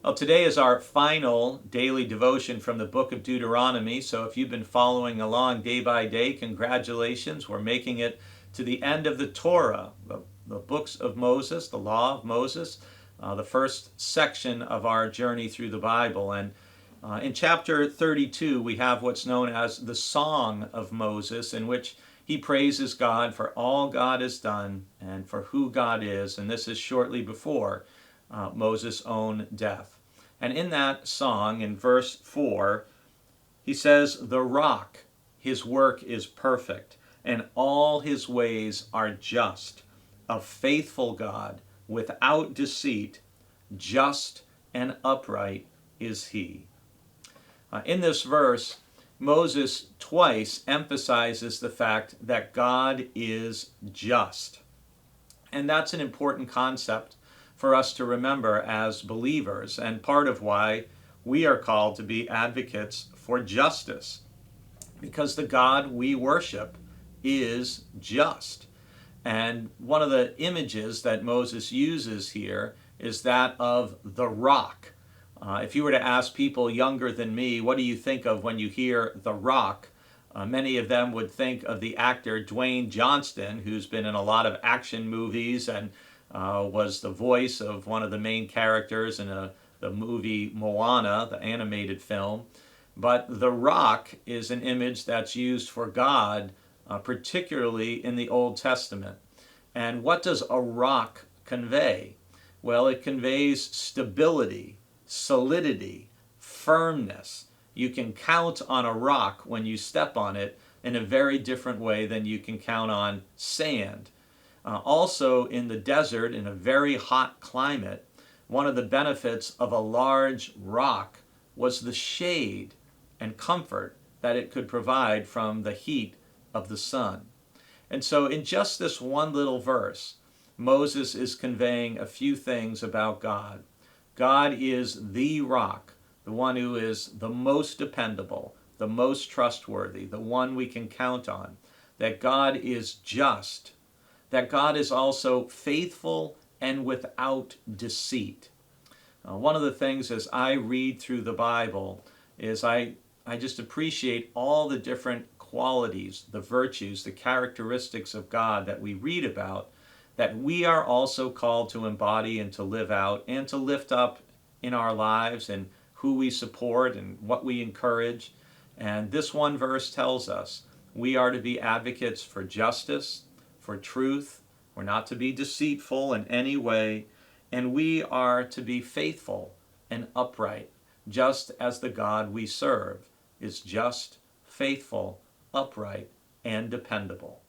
Well, today is our final daily devotion from the book of Deuteronomy. So if you've been following along day by day, congratulations. We're making it to the end of the Torah, the books of Moses, the law of Moses, the first section of our journey through the Bible. And in chapter 32, we have what's known as the Song of Moses, in which he praises God for all God has done and for who God is. And this is shortly before Moses' own death. And in that song, in verse 4, he says, "The rock, his work is perfect, and all his ways are just. A faithful God, without deceit, just and upright is he." In this verse, Moses twice emphasizes the fact that God is just. And that's an important concept for us to remember as believers, and part of why we are called to be advocates for justice, because the God we worship is just. And one of the images that Moses uses here is that of the rock. If you were to ask people younger than me, what do you think of when you hear the rock? Many of them would think of the actor Dwayne Johnston, who's been in a lot of action movies and was the voice of one of the main characters in the movie Moana, the animated film. But the rock is an image that's used for God, particularly in the Old Testament. And what does a rock convey? Well, it conveys stability, solidity, firmness. You can count on a rock when you step on it in a very different way than you can count on sand. Also, in the desert, in a very hot climate, one of the benefits of a large rock was the shade and comfort that it could provide from the heat of the sun. And so in just this one little verse, Moses is conveying a few things about God. God is the rock, the one who is the most dependable, the most trustworthy, the one we can count on. That God is just. That God is also faithful and without deceit. One of the things as I read through the Bible is I just appreciate all the different qualities, the virtues, the characteristics of God that we read about, that we are also called to embody and to live out and to lift up in our lives, and who we support and what we encourage. And this one verse tells us we are to be advocates for justice, for truth. We're not to be deceitful in any way, and we are to be faithful and upright, just as the God we serve is just, faithful, upright, and dependable.